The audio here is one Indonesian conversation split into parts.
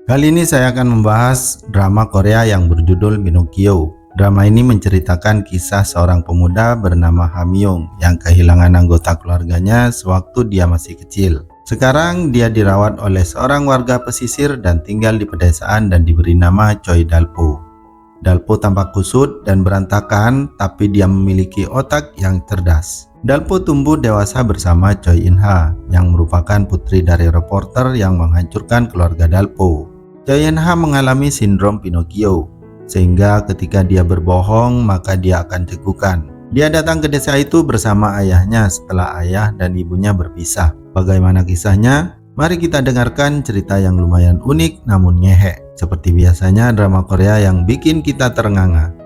Kali ini saya akan membahas drama Korea yang berjudul Pinocchio. Drama ini menceritakan kisah seorang pemuda bernama Hamyong yang kehilangan anggota keluarganya sewaktu dia masih kecil. Sekarang dia dirawat oleh seorang warga pesisir dan tinggal di pedesaan dan diberi nama Choi Dalpo. Dalpo tampak kusut dan berantakan, tapi dia memiliki otak yang cerdas. Dalpo tumbuh dewasa bersama Choi In-ha yang merupakan putri dari reporter yang menghancurkan keluarga Dalpo. Choi In-ha mengalami sindrom Pinocchio, sehingga ketika dia berbohong maka dia akan cegukan. Dia datang ke desa itu bersama ayahnya setelah ayah dan ibunya berpisah. Bagaimana kisahnya? Mari kita dengarkan cerita yang lumayan unik namun ngehe. Seperti biasanya drama Korea yang bikin kita terengah-engah.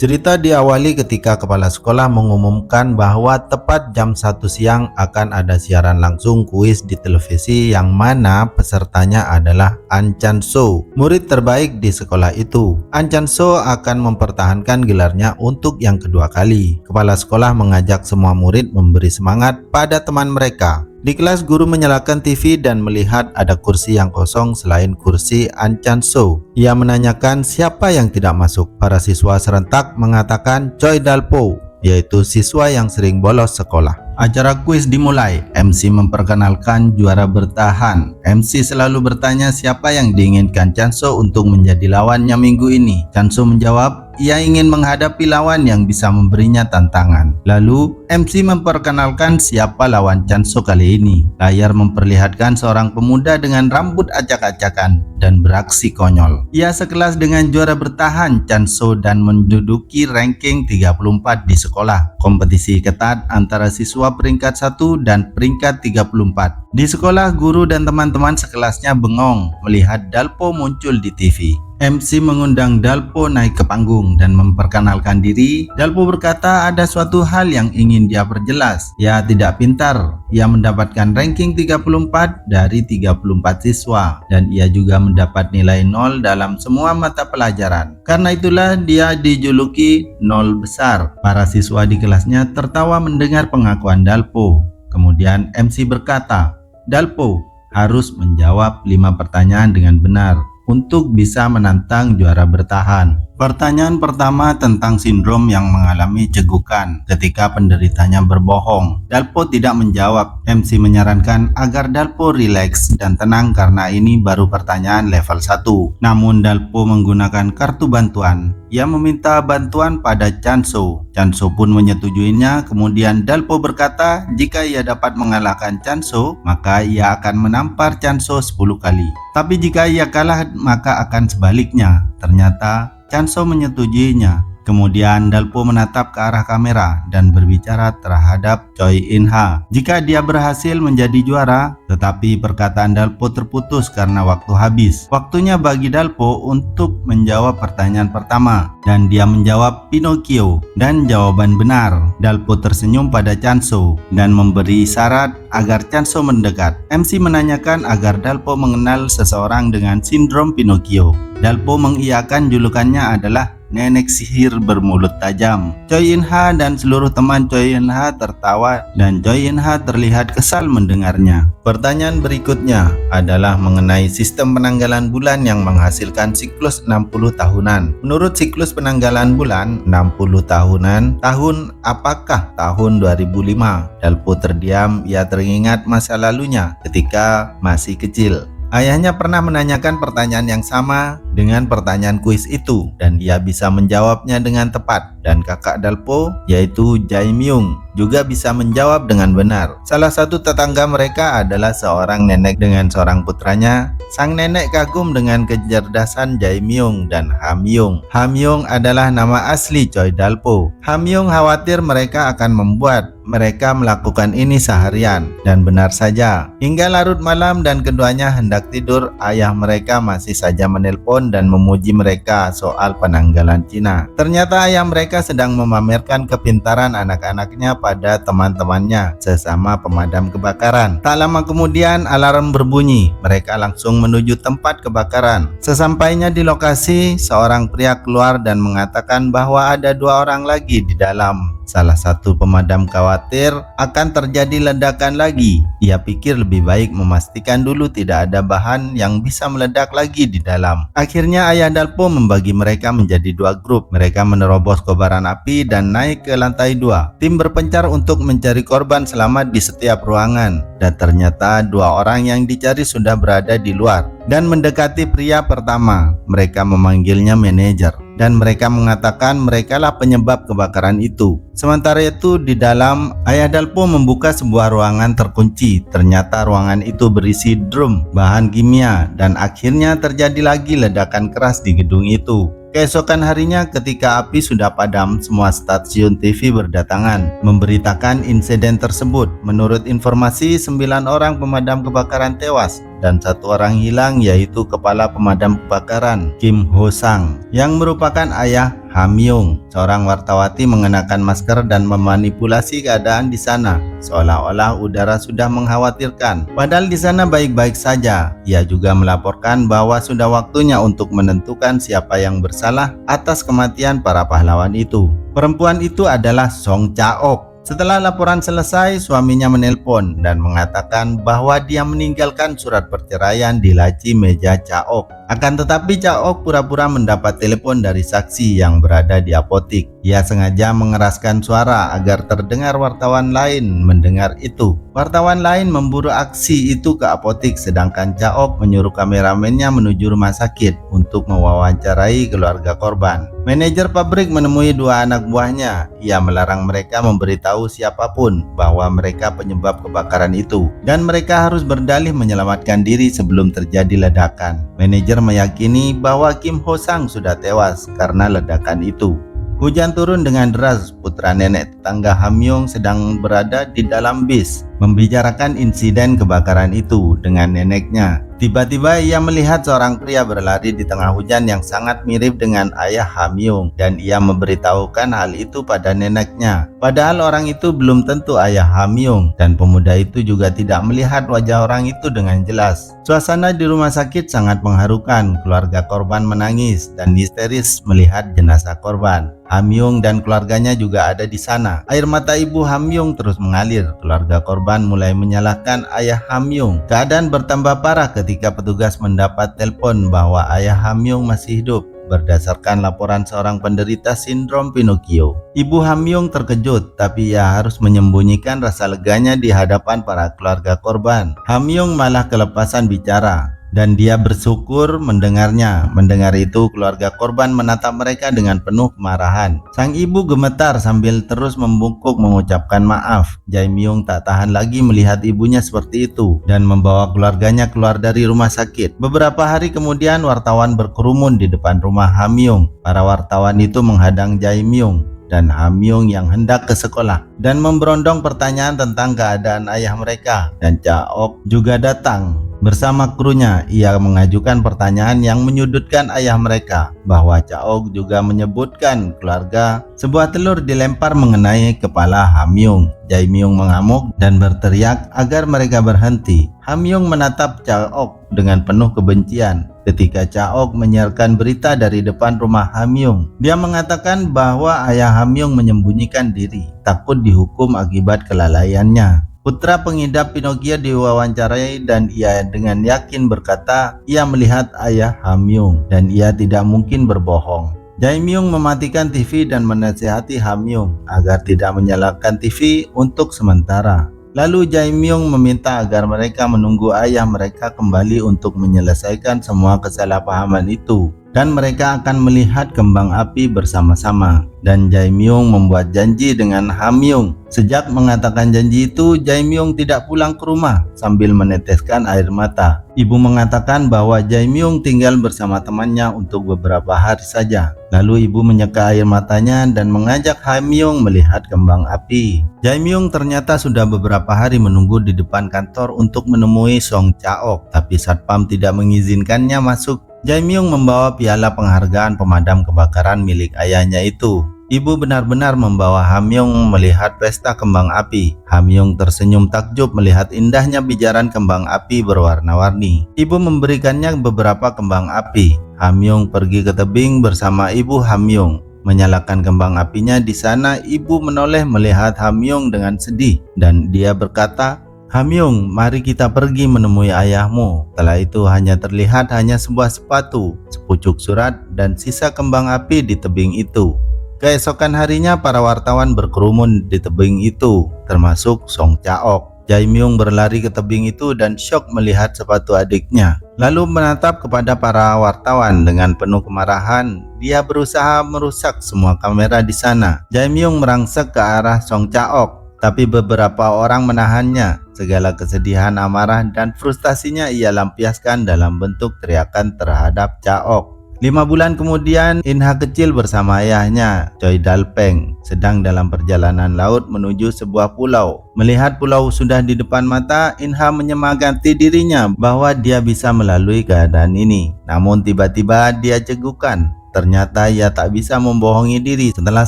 Cerita diawali ketika kepala sekolah mengumumkan bahwa tepat jam 1 siang akan ada siaran langsung kuis di televisi yang mana pesertanya adalah An Chan-soo, murid terbaik di sekolah itu. An Chan-soo akan mempertahankan gelarnya untuk yang kedua kali. Kepala sekolah mengajak semua murid memberi semangat pada teman mereka. Di kelas, guru menyalakan TV dan melihat ada kursi yang kosong selain kursi An Chan-soo. Ia menanyakan siapa yang tidak masuk. Para siswa serentak mengatakan Choi Dalpo, yaitu siswa yang sering bolos sekolah. Acara kuis dimulai. MC memperkenalkan juara bertahan. MC selalu bertanya siapa yang diinginkan Chan-soo untuk menjadi lawannya minggu ini. Chan-soo menjawab, ia ingin menghadapi lawan yang bisa memberinya tantangan. Lalu, MC memperkenalkan siapa lawan Chan-soo kali ini. Layar memperlihatkan seorang pemuda dengan rambut acak-acakan dan beraksi konyol. Ia sekelas dengan juara bertahan Chan-soo dan menduduki ranking 34 di sekolah. Kompetisi ketat antara siswa peringkat 1 dan peringkat 34. Di sekolah, guru dan teman-teman sekelasnya bengong melihat Dalpo muncul di TV. MC mengundang Dalpo naik ke panggung dan memperkenalkan diri. Dalpo berkata ada suatu hal yang ingin dia perjelas. Ia tidak pintar. Ia mendapatkan ranking 34 dari 34 siswa dan ia juga mendapat nilai 0 dalam semua mata pelajaran. Karena itulah dia dijuluki nol besar. Para siswa di kelasnya tertawa mendengar pengakuan Dalpo. Kemudian MC berkata, Dalpo harus menjawab 5 pertanyaan dengan benar untuk bisa menantang juara bertahan. Pertanyaan pertama tentang sindrom yang mengalami cegukan ketika penderitanya berbohong. Dalpo tidak menjawab. MC menyarankan agar Dalpo rileks dan tenang karena ini baru pertanyaan level 1. Namun Dalpo menggunakan kartu bantuan. Ia meminta bantuan pada Chan-soo. Chan-soo pun menyetujuinya. Kemudian Dalpo berkata jika ia dapat mengalahkan Chan-soo, maka ia akan menampar Chan-soo 10 kali. Tapi jika ia kalah, maka akan sebaliknya. Ternyata Chan-soo menyetujuinya. Kemudian Dalpo menatap ke arah kamera dan berbicara terhadap Choi In-ha. Jika dia berhasil menjadi juara, tetapi perkataan Dalpo terputus karena waktu habis. Waktunya bagi Dalpo untuk menjawab pertanyaan pertama dan dia menjawab Pinocchio dan jawaban benar. Dalpo tersenyum pada Chan-soo dan memberi isyarat agar Chan-soo mendekat. MC menanyakan agar Dalpo mengenal seseorang dengan sindrom Pinocchio. Dalpo mengiyakan julukannya adalah nenek sihir bermulut tajam. Choi In-ha dan seluruh teman Choi In-ha tertawa dan Choi In-ha terlihat kesal mendengarnya. Pertanyaan berikutnya adalah mengenai sistem penanggalan bulan yang menghasilkan siklus 60 tahunan. Menurut siklus penanggalan bulan 60 tahunan, tahun apakah tahun 2005? Dalpo terdiam, ia teringat masa lalunya ketika masih kecil. Ayahnya pernah menanyakan pertanyaan yang sama dengan pertanyaan kuis itu dan ia bisa menjawabnya dengan tepat. Dan kakak Dalpo yaitu Jae-myung juga bisa menjawab dengan benar. Salah satu tetangga mereka adalah seorang nenek dengan seorang putranya. Sang nenek kagum dengan kecerdasan Jae-myung dan Hamyong. Hamyong adalah nama asli Choi Dalpo. Hamyong khawatir mereka akan membuat mereka melakukan ini seharian, dan benar saja. Hingga larut malam dan keduanya hendak tidur, ayah mereka masih saja menelpon dan memuji mereka soal penanggalan Cina. Ternyata ayah mereka sedang memamerkan kepintaran anak-anaknya pada teman-temannya sesama pemadam kebakaran. Tak lama kemudian alarm berbunyi. Mereka langsung menuju tempat kebakaran. Sesampainya di lokasi, seorang pria keluar dan mengatakan bahwa ada 2 orang lagi di dalam. Salah satu pemadam khawatir akan terjadi ledakan lagi. Ia pikir lebih baik memastikan dulu tidak ada bahan yang bisa meledak lagi di dalam. Akhirnya Ayah Dalpo membagi mereka menjadi dua grup. Mereka menerobos kobaran api dan naik ke lantai 2. Tim berpencar untuk mencari korban selamat di setiap ruangan. Dan ternyata dua orang yang dicari sudah berada di luar dan mendekati pria pertama. Mereka memanggilnya manajer dan mereka mengatakan merekalah penyebab kebakaran itu. Sementara itu di dalam, Ayah Dalpo membuka sebuah ruangan terkunci. Ternyata ruangan itu berisi drum, bahan kimia, dan akhirnya terjadi lagi ledakan keras di gedung itu. Keesokan harinya ketika api sudah padam, semua stasiun TV berdatangan memberitakan insiden tersebut. Menurut informasi, 9 orang pemadam kebakaran tewas dan 1 orang hilang, yaitu kepala pemadam kebakaran Kim Ho Sang yang merupakan ayah Ha Myung. Seorang wartawati mengenakan masker dan memanipulasi keadaan di sana seolah-olah udara sudah mengkhawatirkan. Padahal di sana baik-baik saja. Ia juga melaporkan bahwa sudah waktunya untuk menentukan siapa yang bersalah atas kematian para pahlawan itu. Perempuan itu adalah Song Cha-ok. Setelah laporan selesai, suaminya menelpon dan mengatakan bahwa dia meninggalkan surat perceraian di laci meja Cha-ok. Akan tetapi Cha-ok pura-pura mendapat telepon dari saksi yang berada di apotik. Ia sengaja mengeraskan suara agar terdengar wartawan lain mendengar itu. Wartawan lain memburu aksi itu ke apotik, sedangkan Cha-ok menyuruh kameramennya menuju rumah sakit untuk mewawancarai keluarga korban. Manajer pabrik menemui 2 anak buahnya. Ia melarang mereka memberitahu siapapun bahwa mereka penyebab kebakaran itu dan mereka harus berdalih menyelamatkan diri sebelum terjadi ledakan. Manajer meyakini bahwa Kim Ho Sang sudah tewas karena ledakan itu. Hujan turun dengan deras. Putra nenek tetangga Ha Myung sedang berada di dalam bis membicarakan insiden kebakaran itu dengan neneknya. Tiba-tiba ia melihat seorang pria berlari di tengah hujan yang sangat mirip dengan ayah Ha Myung dan ia memberitahukan hal itu pada neneknya. Padahal orang itu belum tentu ayah Ha Myung dan pemuda itu juga tidak melihat wajah orang itu dengan jelas. Suasana di rumah sakit sangat mengharukan. Keluarga korban menangis dan histeris melihat jenazah korban. Ha Myung dan keluarganya juga ada di sana. Air mata ibu Ha Myung terus mengalir. Keluarga korban mulai menyalahkan ayah Ha Myung. Keadaan bertambah parah ketika petugas mendapat telepon bahwa ayah Ha Myung masih hidup berdasarkan laporan seorang penderita sindrom Pinocchio. Ibu Ha Myung terkejut, tapi ia harus menyembunyikan rasa leganya di hadapan para keluarga korban. Ha Myung malah kelepasan bicara dan dia bersyukur mendengarnya. Mendengar itu, keluarga korban menatap mereka dengan penuh kemarahan. Sang ibu gemetar sambil terus membungkuk mengucapkan maaf. Jae Myung tak tahan lagi melihat ibunya seperti itu dan membawa keluarganya keluar dari rumah sakit. Beberapa hari kemudian, wartawan berkerumun di depan rumah Ha Myung. Para wartawan itu menghadang Jae Myung dan Ha Myung yang hendak ke sekolah dan memberondong pertanyaan tentang keadaan ayah mereka. Dan Cha-ok juga datang. Bersama krunya, ia mengajukan pertanyaan yang menyudutkan ayah mereka, bahwa Cha-ok juga menyebutkan keluarga sebuah telur dilempar mengenai kepala Ha Myung. Jae Myung mengamuk dan berteriak agar mereka berhenti. Ha Myung menatap Cha-ok dengan penuh kebencian ketika Cha-ok menyiarkan berita dari depan rumah Ha Myung. Dia mengatakan bahwa ayah Ha Myung menyembunyikan diri, takut dihukum akibat kelalaiannya. Putra pengidap Pinocchio diwawancarai dan ia dengan yakin berkata ia melihat ayah Ha Myung dan ia tidak mungkin berbohong. Jae Myung mematikan TV dan menasihati Ha Myung agar tidak menyalakan TV untuk sementara. Lalu Jae Myung meminta agar mereka menunggu ayah mereka kembali untuk menyelesaikan semua kesalahpahaman itu dan mereka akan melihat kembang api bersama-sama. Dan Jae Myung membuat janji dengan Ha Myung. Sejak mengatakan janji itu, Jae Myung tidak pulang ke rumah sambil meneteskan air mata. Ibu mengatakan bahwa Jae Myung tinggal bersama temannya untuk beberapa hari saja. Lalu ibu menyeka air matanya dan mengajak Ha Myung melihat kembang api. Jae Myung ternyata sudah beberapa hari menunggu di depan kantor untuk menemui Song Cha-ok, tapi satpam tidak mengizinkannya masuk. Jae Myung membawa piala penghargaan pemadam kebakaran milik ayahnya itu. Ibu benar-benar membawa Ha Myung melihat pesta kembang api. Ha Myung tersenyum takjub melihat indahnya bijaran kembang api berwarna-warni. Ibu memberikannya beberapa kembang api. Ha Myung pergi ke tebing bersama ibu Ha Myung. menyalakan kembang apinya. Di sana ibu menoleh melihat Hamyong dengan sedih dan dia berkata, "Hamyong, mari kita pergi menemui ayahmu." Setelah itu hanya terlihat sebuah sepatu, sepucuk surat, dan sisa kembang api di tebing itu. Keesokan harinya para wartawan berkerumun di tebing itu, termasuk Song Chaok. Jae-myung berlari ke tebing itu dan syok melihat sepatu adiknya. Lalu menatap kepada para wartawan dengan penuh kemarahan. Dia berusaha merusak semua kamera di sana. Jae-myung merangsek ke arah Song Chaok, tapi beberapa orang menahannya. Segala kesedihan, amarah, dan frustasinya ia lampiaskan dalam bentuk teriakan terhadap Chaok. 5 bulan kemudian, Inha kecil bersama ayahnya, Choi Dalpeng, sedang dalam perjalanan laut menuju sebuah pulau. Melihat pulau sudah di depan mata, Inha menyemangati dirinya bahwa dia bisa melalui keadaan ini. Namun tiba-tiba dia cegukan. Ternyata ia tak bisa membohongi diri. Setelah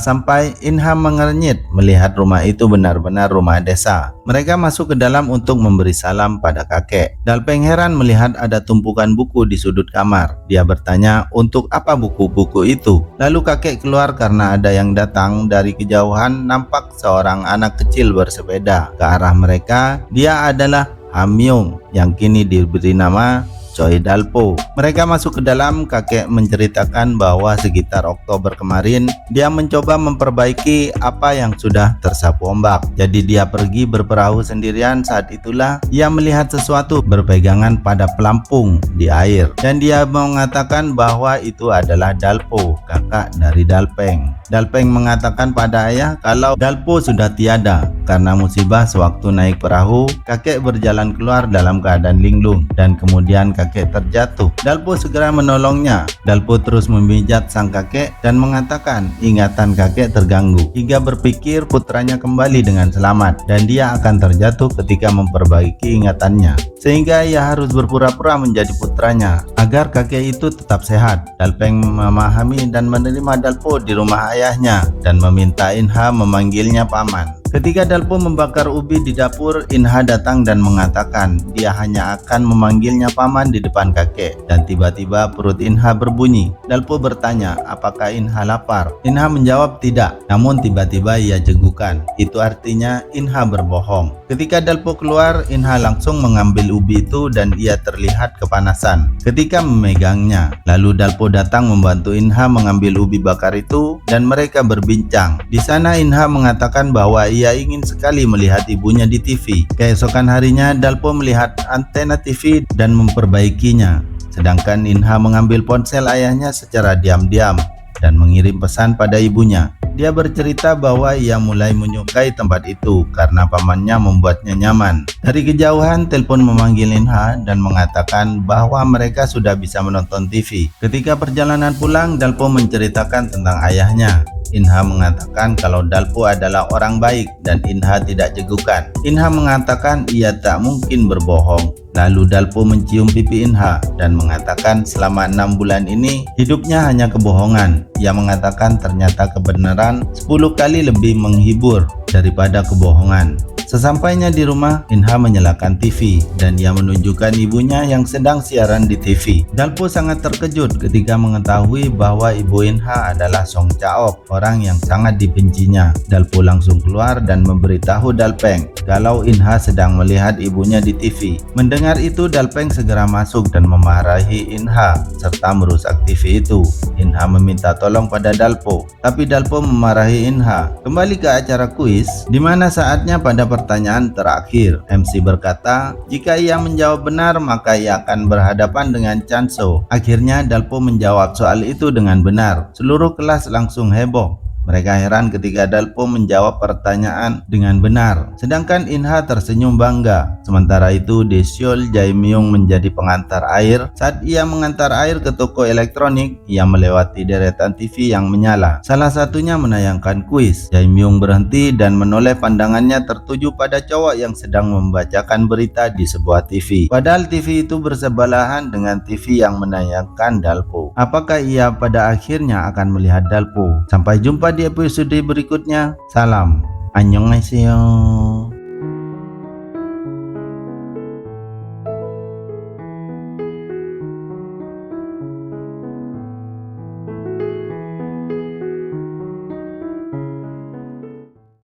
sampai, Inha mengernyit melihat rumah itu benar-benar rumah desa. Mereka masuk ke dalam untuk memberi salam pada kakek. Dalpeng heran melihat ada tumpukan buku di sudut kamar. Dia bertanya, untuk apa buku-buku itu? Lalu kakek keluar karena ada yang datang dari kejauhan. Nampak seorang anak kecil bersepeda ke arah mereka. Dia adalah Hamyong yang kini diberi nama Choi Dalpo. Mereka masuk ke dalam. Kakek menceritakan bahwa sekitar Oktober kemarin dia mencoba memperbaiki apa yang sudah tersapu ombak. Jadi dia pergi berperahu sendirian. Saat itulah ia melihat sesuatu berpegangan pada pelampung di air, dan dia mengatakan bahwa itu adalah Dalpo, kakak dari Dalpeng. Dalpeng mengatakan pada ayah kalau Dalpo sudah tiada karena musibah sewaktu naik perahu. Kakek berjalan keluar dalam keadaan linglung dan kemudian kakek terjatuh. Dalpo segera menolongnya. Dalpo terus memijat sang kakek dan mengatakan ingatan kakek terganggu hingga berpikir putranya kembali dengan selamat dan dia akan terjatuh ketika memperbaiki ingatannya, sehingga ia harus berpura-pura menjadi putranya agar kakek itu tetap sehat. Dalpeng memahami dan menerima Dalpo di rumah ayahnya dan meminta Inha memanggilnya paman. Ketika Dalpo membakar ubi di dapur, Inha datang dan mengatakan dia hanya akan memanggilnya paman di depan kakek, dan tiba-tiba perut Inha berbunyi. Dalpo bertanya apakah Inha lapar. Inha menjawab tidak, namun tiba-tiba ia cegukan. Itu artinya Inha berbohong. Ketika Dalpo keluar, Inha langsung mengambil ubi itu dan ia terlihat kepanasan ketika memegangnya. Lalu Dalpo datang membantu Inha mengambil ubi bakar itu dan mereka berbincang. Di sana Inha mengatakan bahwa ia ingin sekali melihat ibunya di TV. Keesokan harinya Dalpo melihat antena TV dan memperbaikinya, sedangkan Inha mengambil ponsel ayahnya secara diam-diam dan mengirim pesan pada ibunya. Dia bercerita bahwa ia mulai menyukai tempat itu karena pamannya membuatnya nyaman. Dari kejauhan, telepon memanggil Inha dan mengatakan bahwa mereka sudah bisa menonton TV. Ketika perjalanan pulang, Dalpo menceritakan tentang ayahnya. Inha mengatakan kalau Dalpo adalah orang baik dan Inha tidak cegukan. Inha mengatakan ia tak mungkin berbohong. Lalu Dalpo mencium pipi Inha dan mengatakan selama 6 bulan ini hidupnya hanya kebohongan. Ia mengatakan ternyata kebenaran 10 kali lebih menghibur daripada kebohongan. Sesampainya di rumah, Inha menyalakan TV dan ia menunjukkan ibunya yang sedang siaran di TV. Dalpo sangat terkejut ketika mengetahui bahwa ibu Inha adalah Song Chaok, orang yang sangat dibencinya. Dalpo langsung keluar dan memberitahu Dalpeng kalau Inha sedang melihat ibunya di TV. Mendengar itu, Dalpeng segera masuk dan memarahi Inha serta merusak TV itu. Inha meminta tolong pada Dalpo, tapi Dalpo memarahi Inha. Kembali ke acara kuis, di mana saatnya pada pertanyaan terakhir, MC berkata jika ia menjawab benar maka ia akan berhadapan dengan Chanso. Akhirnya Dalpo menjawab soal itu dengan benar. Seluruh kelas langsung heboh. Mereka heran ketika Dalpo menjawab pertanyaan dengan benar, sedangkan Inha tersenyum bangga. Sementara itu di Seoul, Jae-myung menjadi pengantar air. Saat ia mengantar air ke toko elektronik, ia melewati deretan TV yang menyala. Salah satunya menayangkan kuis. Jae-myung berhenti dan menoleh pandangannya tertuju pada cowok yang sedang membacakan berita di sebuah TV. Padahal TV itu bersebelahan dengan TV yang menayangkan Dalpo. Apakah ia pada akhirnya akan melihat Dalpo? Sampai jumpa di episode berikutnya. Salam. Annyeonghaseyo.